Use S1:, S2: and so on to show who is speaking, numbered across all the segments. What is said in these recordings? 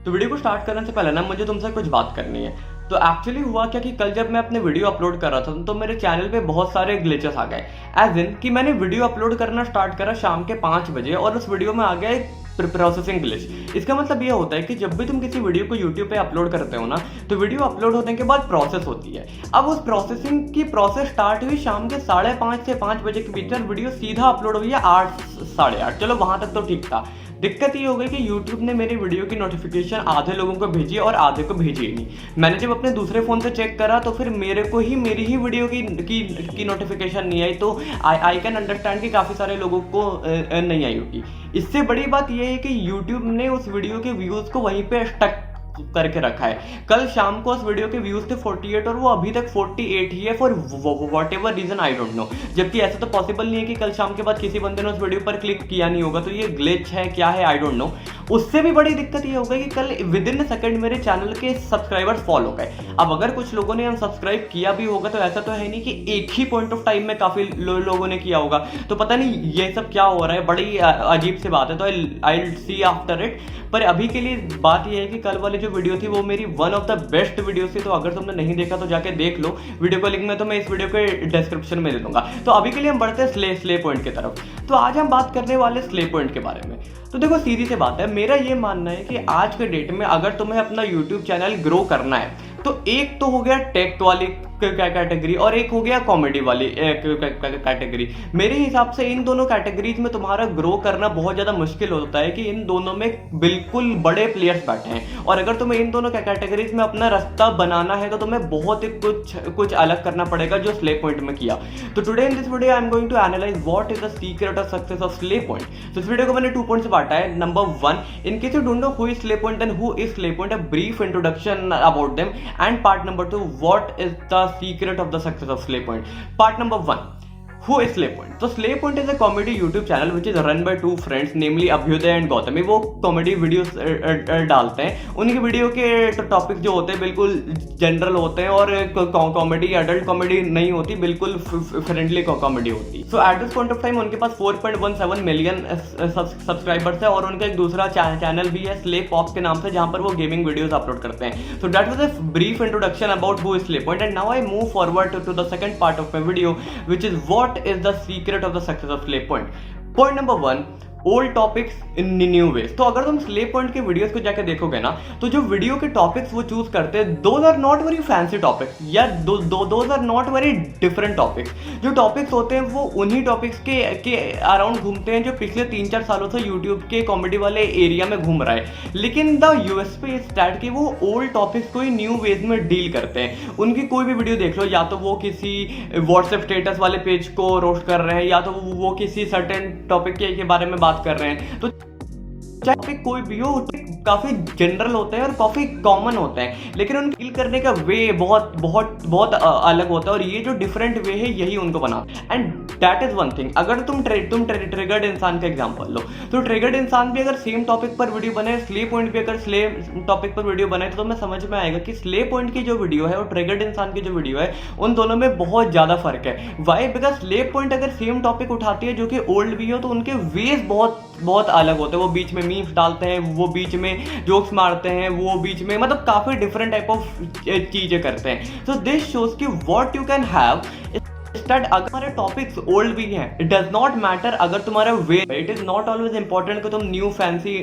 S1: तो वीडियो को स्टार्ट करने से पहले ना मुझे तुमसे कुछ बात करनी है। तो एक्चुअली हुआ क्या कि कल जब मैं अपने वीडियो अपलोड कर रहा था तो मेरे चैनल पे बहुत सारे ग्लिचेस आ गए। एज इन कि मैंने वीडियो अपलोड करना स्टार्ट करा शाम के 5 बजे और उस वीडियो में आ गया एक प्रोसेसिंग ग्लिच। इसका मतलब ये होता है कि जब भी तुम किसी वीडियो को यूट्यूब पे अपलोड करते हो ना तो वीडियो अपलोड होने के बाद प्रोसेस होती है। अब उस प्रोसेसिंग की प्रोसेस स्टार्ट हुई शाम के 5:30 से 5 बजे के बीच में, वीडियो सीधा अपलोड हुई है 8 साढ़े 8। चलो वहां तक तो ठीक था। दिक्कत ये हो गई कि YouTube ने मेरी वीडियो की नोटिफिकेशन आधे लोगों को भेजी और आधे को भेजी ही नहीं। मैंने जब अपने दूसरे फ़ोन से चेक करा तो फिर मेरे को ही मेरी ही वीडियो की नोटिफिकेशन नहीं आई। तो आई कैन अंडरस्टैंड कि काफ़ी सारे लोगों को नहीं आई होगी। इससे बड़ी बात यह है कि YouTube ने उस वीडियो के व्यूज़ को वहीं पे स्टक करके रखा है। कल शाम को उस वीडियो के व्यूज थे 48 और वो अभी तक 48 ही है for whatever reason, I don't know. जबकि ऐसा तो पॉसिबल नहीं है कि कल शाम के बाद किसी बंदे ने उस वीडियो पर क्लिक किया नहीं होगा। तो ये ग्लिच है क्या है आई डोंट नो। उससे भी बड़ी दिक्कत ये हो गई कि कल विद इन सेकंड मेरे चैनल के सब्सक्राइबर्स फॉल हो गए। अब अगर कुछ लोगों ने अनसब्सक्राइब किया भी होगा तो ऐसा तो है नहीं कि एक ही पॉइंट ऑफ टाइम में काफी लोगों ने किया होगा। तो पता नहीं ये सब क्या हो रहा है, बड़ी अजीब सी बात है। तो I will see after it. पर अभी के लिए बात यह है कि कल वाली जो वीडियो थी वो मेरी one of the best video थी। तो अगर तुमने नहीं देखा तो जाके देख लो। वीडियो का लिंक मैं तुम्हें इस वीडियो के डिस्क्रिप्शन में दे दूंगा। तो अभी के लिए हम बढ़ते हैं स्ले पॉइंट की तरफ। तो आज हम बात करने वाले स्ले पॉइंट के बारे में। तो देखो सीधी सी बात है, मेरा ये मानना है कि आज के डेट में अगर तुम्हें अपना यूट्यूब चैनल ग्रो करना है तो एक तो हो गया टेक वाली कैटेगरी और एक हो गया कॉमेडी वाली कैटेगरी। मेरे हिसाब से इन दोनों कैटेगरीज में तुम्हारा ग्रो करना बहुत ज़्यादा मुश्किल होता है कि इन दोनों में बिल्कुल बड़े प्लेयर्स बैठे हैं। और अगर तुम्हें इन दोनों कैटेगरीज में अपना रास्ता बनाना है तो तुम्हें बहुत ही कुछ अलग करना पड़ेगा जो स्ले पॉइंट में किया। तो today in this video I am going to analyse what is the secret of success of Slay Point. तो इस वीडियो को मैंने 2 पॉइंट्स बांटा है। Number 1, in case you don't know who is Slay Point then who is Slay Point, a brief introduction about them. And part number 2, what is the secret of the success of Slay Point. Part number 1, who is Slay Point? So Slay Point is a comedy YouTube channel which is run by 2 friends namely Abhyudaya and Gautami. वो comedy videos डालते हैं। उनकी video के topic जो होते हैं बिल्कुल general होते हैं और कॉमेडी अडल्ट कॉमेडी नहीं होती, बिल्कुल फ्रेंडली कॉमेडी होती है। So at this point of time उनके पास 4.17 मिलियन सब्सक्राइबर्स है और उनका एक दूसरा चैनल भी है स्ले पॉप के नाम से, जहां पर वो गेमिंग वीडियोस अपलोड करते हैं। So that was a brief introduction about who is Slay Point and now I move forward to the second part of my video which is what is the secret of the success of Slay Point. Point number 1, old topics in new ways. तो अगर तुम slay point के videos को जाकर देखोगे ना तो जो वीडियो के टॉपिक्स वो चूज करते हैं those are not very fancy topics या those are not very different topics. जो टॉपिक्स होते हैं वो उन्हीं टॉपिक्स के अराउंड घूमते हैं जो पिछले 3-4 सालों से यूट्यूब के कॉमेडी वाले एरिया में घूम रहा है। लेकिन द यूएसपी इज दैट कि वो ओल्ड टॉपिक्स को ही न्यू वेज में डील करते हैं। उनकी कोई भी वीडियो देख लो, या तो वो किसी व्हाट्सएप स्टेटस वाले पेज को रोस्ट कर रहे हैं या तो वो किसी सर्टेन टॉपिक के बारे में बात कर रहे हैं। तो चाहे कोई भी हो काफी जनरल होते हैं और काफी कॉमन होते हैं, लेकिन उनकी डील करने का वे बहुत बहुत बहुत अलग होता है और ये जो डिफरेंट वे है यही उनको बनाता है। And that is one thing. अगर तुम ट्रिगर्ड इंसान का एग्जांपल लो तो ट्रिगर्ड इंसान भी अगर सेम टॉपिक पर वीडियो बने, स्ले पॉइंट भी अगर स्ले टॉपिक पर वीडियो बने तो तुम्हें समझ में आएगा कि स्ले पॉइंट की जो वीडियो है और ट्रिगर्ड इंसान की जो वीडियो है उन दोनों में बहुत ज्यादा फर्क है। वाई? बिकॉज स्ले पॉइंट अगर सेम टॉपिक उठाती है जो कि ओल्ड भी हो तो उनके वेज बहुत बहुत अलग होते हैं। वो बीच में मीम्स डालते हैं, वो बीच में जोक्स मारते हैं, वो बीच में मतलब काफी डिफरेंट टाइप ऑफ चीजें करते हैं। सो दिस शोज कि व्हाट यू कैन हैव अगर हमारे टॉपिक्स ओल्ड भी हैं, इट डज नॉट मैटर अगर तुम्हारा way, it is not always important कि तुम न्यू फैंसी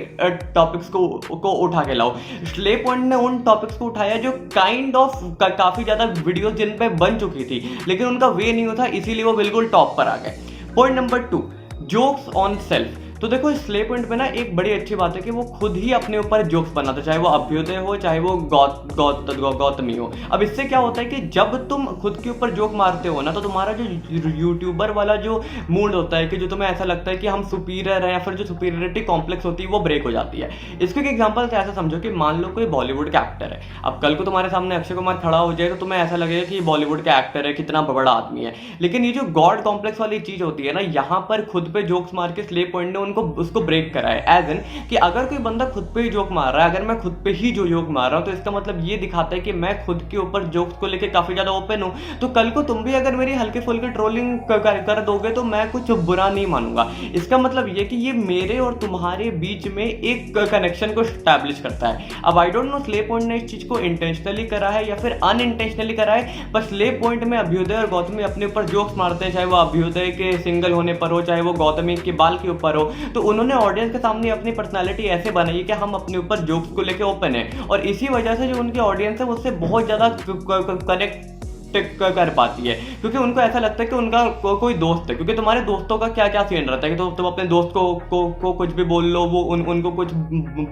S1: टॉपिक्स को उठा के लाओ। स्ले पॉइंट ने उन टॉपिक्स को उठाया जो काइंड ऑफ काफी ज्यादा वीडियोस जिन पे बन चुकी थी लेकिन उनका वे नहीं होता, इसीलिए वो बिल्कुल टॉप पर आ गए। Point number 2, jokes on self. तो देखो स्ले पॉइंट में ना एक बड़ी अच्छी बात है कि वो खुद ही अपने ऊपर जोक्स बनाते, चाहे वो अभ्युदय हो चाहे वो गौतमी हो। अब इससे क्या होता है कि जब तुम खुद के ऊपर जोक मारते हो ना तो तुम्हारा जो यूट्यूबर वाला जो मूड होता है कि जो तुम्हें ऐसा लगता है कि हम सुपीरियर हैं या फिर जो सुपीरियरिटी कॉम्प्लेक्स होती है वो ब्रेक हो जाती है। इसके एक एग्जाम्पल से ऐसा समझो कि मान लो कोई बॉलीवुड का एक्टर है। अब कल को तुम्हारे सामने अक्षय कुमार खड़ा हो जाए तो तुम्हें ऐसा लगेगा कि बॉलीवुड का एक्टर है, कितना बड़ा आदमी है। लेकिन ये जो गॉड कॉम्प्लेक्स वाली चीज होती है ना, यहाँ पर खुद पे जोक्स मार के स्ले पॉइंट ने उनको उसको ब्रेक करा है। एज इन कि अगर कोई बंदा खुद पे ही जोक मार रहा है, अगर मैं खुद पे ही जो जोक मार रहा हूँ, तो इसका मतलब ये दिखाता है कि मैं खुद के ऊपर जोक्स को लेकर काफी ज्यादा ओपन हूँ। तो कल को तुम भी अगर मेरी हल्के फुल्के ट्रोलिंग कर दोगे तो मैं कुछ बुरा नहीं मानूंगा। इसका मतलब ये कि ये मेरे और तुम्हारे बीच में एक कनेक्शन को स्टैब्लिश करता है। अब आई डोंट नो स्ले पॉइंट ने इस चीज को इंटेंशनली करा है या फिर अनइंटेंशनली करा है, पर स्ले पॉइंट में अभ्युदय और गौतमी अपने ऊपर जोक्स मारते हैं, चाहे वो अभ्युदय के सिंगल होने पर हो, चाहे वो गौतमी के बाल के ऊपर हो। तो उन्होंने ऑडियंस के सामने अपनी पर्सनालिटी ऐसे बनाई कि हम अपने ऊपर जोक्स को लेके ओपन है, और इसी वजह से जो उनकी ऑडियंस है उससे बहुत ज्यादा कनेक्ट कर पाती है, क्योंकि उनको ऐसा लगता है कि उनका कोई दोस्त है। क्योंकि तुम्हारे दोस्तों का क्या क्या सीन रहता है कि तुम अपने दोस्त को कुछ भी बोल लो, वो उनको कुछ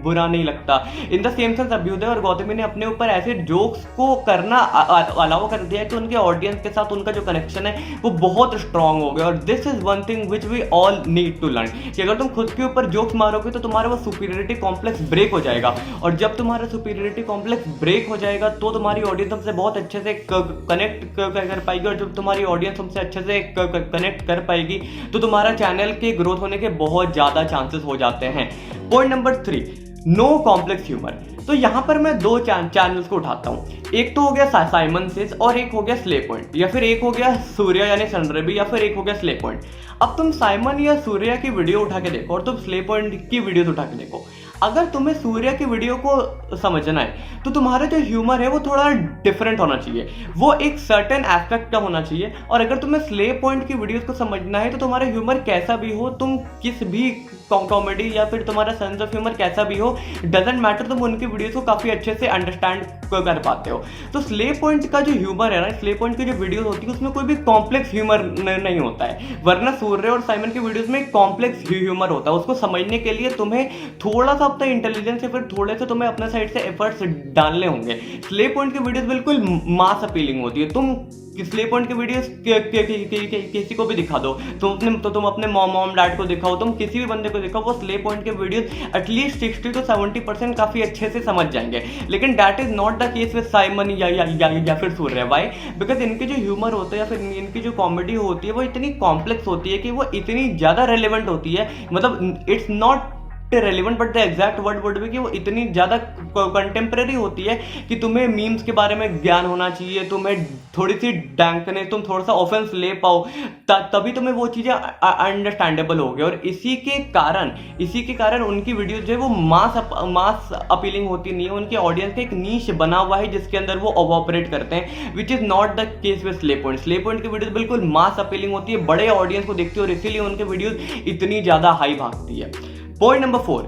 S1: बुरा नहीं लगता। In the same sense Abhyudaya और गौतमी ने अपने ऊपर ऐसे जोक्स को करना अलाउ कर दिया है कि उनके ऑडियंस के साथ उनका जो कनेक्शन है वो बहुत स्ट्रांग हो गया। और this is one thing which we all need to learn, कि अगर तुम खुद के ऊपर जोक्स मारोगे तो तुम्हारा वो सुपीरियरिटी कॉम्प्लेक्स ब्रेक हो जाएगा, और जब तुम्हारा सुपीरियरिटी कॉम्प्लेक्स ब्रेक हो जाएगा तो तुम्हारी ऑडियंस हमसे बहुत अच्छे से कनेक्ट कर पाएगी, और जब तुम्हारी ऑडियंस हमसे अच्छे से कनेक्ट कर पाएगी तो तुम्हारा चैनल के ग्रोथ होने के बहुत ज्यादा चांसेस हो जाते हैं। Point number 3, no complex humour. तो यहां पर मैं दो चैनल्स को उठाता हूं, एक तो हो गया साइमन सेज और एक हो गया स्ले पॉइंट, या फिर एक हो गया सूर्या यानी सनरबी, या फिर एक हो गया स्ले पॉइंट। अब तुम साइमन या सूर्या की वीडियो उठा के देखो और तुम स्ले पॉइंट की वीडियो उठा के देखो। अगर तुम्हें सूर्या की वीडियो को समझना है तो तुम्हारा जो ह्यूमर है वो थोड़ा डिफरेंट होना चाहिए, वो एक सर्टेन एस्पेक्ट का होना चाहिए। और अगर तुम्हें स्ले पॉइंट की वीडियोस को समझना है तो तुम्हारा ह्यूमर कैसा भी हो, तुम किस भी कॉमेडी या फिर तुम्हारा सेंस ऑफ ह्यूमर कैसा भी हो, डजेंट मैटर, तुम उनकी वीडियोस को काफी अच्छे से अंडरस्टैंड कर पाते हो। तो स्ले पॉइंट का जो ह्यूमर है ना, स्ले पॉइंट की जो वीडियोस होती है उसमें कोई भी कॉम्प्लेक्स ह्यूमर नहीं होता है, वरना सूर्य और साइमन की वीडियोस में कॉम्प्लेक्स ह्यूमर होता है। उसको समझने के लिए तुम्हें थोड़ा सा अपना इंटेलिजेंस या फिर थोड़े से तुम्हें अपने साइड से एफर्ट्स डालने होंगे। स्ले पॉइंट की वीडियोस बिल्कुल मास अपीलिंग होती है। तुम स्ले पॉइंट की वीडियोस किसी को भी दिखा दो, तुम अपने मॉम डैड को दिखाओ, तुम किसी भी बंदे को दिखाओ, वो स्ले पॉइंट के वीडियोस एटलीस्ट 60 to 70% काफी अच्छे से समझ जाएंगे। लेकिन that is not the case with Simon या फिर सूर्य। वाई? बिकॉज इनके जो ह्यूमर होता है या फिर इनकी जो कॉमेडी होती है वो इतनी कॉम्प्लेक्स होती है कि वो इतनी ज्यादा रेलिवेंट होती है, मतलब it's not relevant but the exact word would be कि वो इतनी ज्यादा कंटेम्प्रेरी होती है कि तुम्हें मीम्स के बारे में ज्ञान होना चाहिए, तुम्हें थोड़ी सी डैंकनेस, तुम थोड़ा सा ऑफेंस ले पाओ, तभी तुम्हें वो चीजें अंडरस्टैंडेबल होगी। और इसी के कारण उनकी वीडियोस जो है वो मास अपीलिंग होती नहीं है। उनके ऑडियंस का एक नीश बना हुआ है जिसके अंदर वो ऑपरेट करते हैं, which is not the case with Slay point. Slay point की वीडियोस बिल्कुल मास अपीलिंग होती है, बड़े ऑडियंस को देखती है, और इसीलिए उनके वीडियोस इतनी ज्यादा हाई भागती है। Point number 4,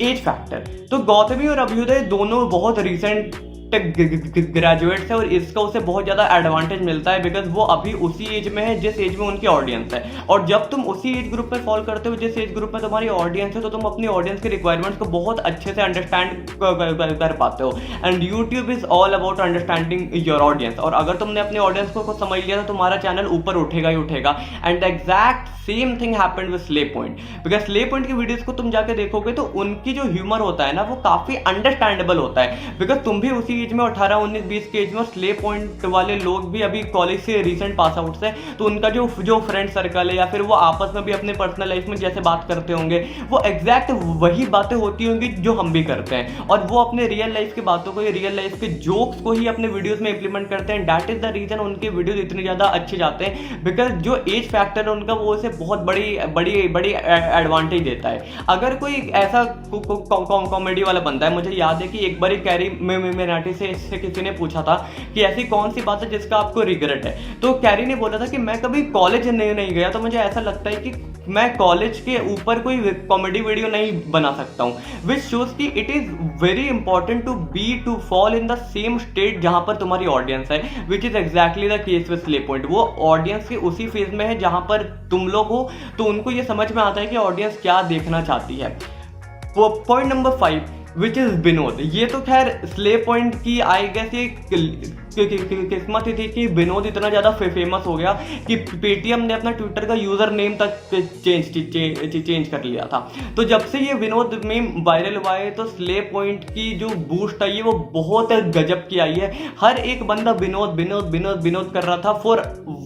S1: age factor. तो गौतमी और अभ्युदय दोनों बहुत रिसेंट ग्रेजुएट्स है और इसका उसे बहुत ज्यादा एडवांटेज मिलता है, बिकॉज वो अभी उसी एज में है जिस एज में उनकी ऑडियंस है। और जब तुम उसी एज ग्रुप में फॉल करते हो जिस एज ग्रुप में तुम्हारी ऑडियंस है, तो तुम अपनी ऑडियंस के रिक्वायरमेंट्स को बहुत अच्छे से अंडरस्टैंड कर पाते हो। And YouTube is all about understanding your audience. और अगर तुमने अपनी ऑडियंस को समझ लिया तो तुम्हारा चैनल ऊपर उठेगा ही उठेगा। And the exact same thing happened with Slay point, because slay point की वीडियोस को तुम जाके देखोगे तो उनकी जो ह्यूमर होता है ना वो काफी अंडरस्टैंडेबल होता है, बिकॉज तुम भी उसी एज में 18-19-20 के एज में, स्ले पॉइंट वाले लोग भी अभी कॉलेज से रिसेंट पास आउट से, तो उनका जो फ्रेंड सर्कल है या फिर वो आपस में भी अपने पर्सनल लाइफ में जैसे बात करते होंगे वो एग्जैक्ट वही बातें होती होंगी जो हम भी करते हैं। और वो अपने रियल लाइफ की बातों को, रियल लाइफ के जोक्स को ही अपने वीडियोस में इंप्लीमेंट करते हैं। दैट इज द रीजन उनके वीडियोस इतने ज्यादा अच्छे जाते हैं, बिकॉज जो एज फैक्टर है उनका वो उसे बहुत बड़ी एडवांटेज देता है। अगर कोई ऐसा कॉमेडी वाला बंदा है, मुझे याद है कि एक बार कैरी मिनाटी से किसी ने पूछा था कि ऐसी कौन सी बात है जिसका आपको रिग्रेट है, तो कैरी ने बोला था कि मैं कभी कॉलेज नहीं गया, तो मुझे ऐसा लगता है कि मैं कॉलेज के ऊपर कोई कॉमेडी वीडियो नहीं बना सकता हूँ, विच शोज कि it is very important to fall in the same state जहां पर तुम्हारी ऑडियंस है, which is exactly the case with Slay Point. वो ऑडियंस के उसी फेज में है जहां पर तुम लोग हो, तो उनको ये समझ में आता है कि ऑडियंस क्या देखना चाहती है। Point number 5 which is Vinod. ये तो खैर स्ले पॉइंट की आई गेस ये किस्मत ही थी कि विनोद इतना ज़्यादा फेमस हो गया कि पेटीएम ने अपना ट्विटर का यूज़र नेम तक चेंज कर लिया था। तो जब से ये विनोद मीम वायरल हुआ है तो स्ले पॉइंट की जो बूस्ट आई है वो बहुत गजब की आई है। हर एक बंदा विनोद विनोद विनोद विनोद कर रहा था फॉर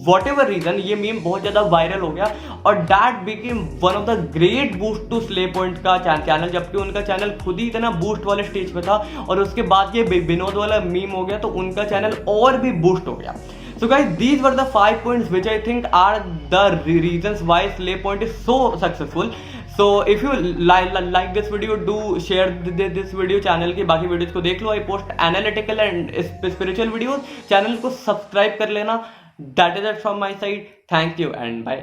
S1: वॉट एवर रीजन। ये मीम बहुत ज़्यादा वायरल हो गया और that became one of the great boost to Slay Point का चैनल, जबकि उनका चैनल खुद ही इतना बूस्ट वाले स्टेज पे था और उसके बाद ये विनोद वाला मीम हो गया तो उनका चैनल और भी बूस्ट हो गया। So guys, these were the 5 points which I think are the reasons why Slay Point is so successful. So if you like this video, do share this video। Channel की बाकी videos को देख लो। I post analytical and spiritual videos। Channel को subscribe कर लेना। That is it from my side। Thank you and bye।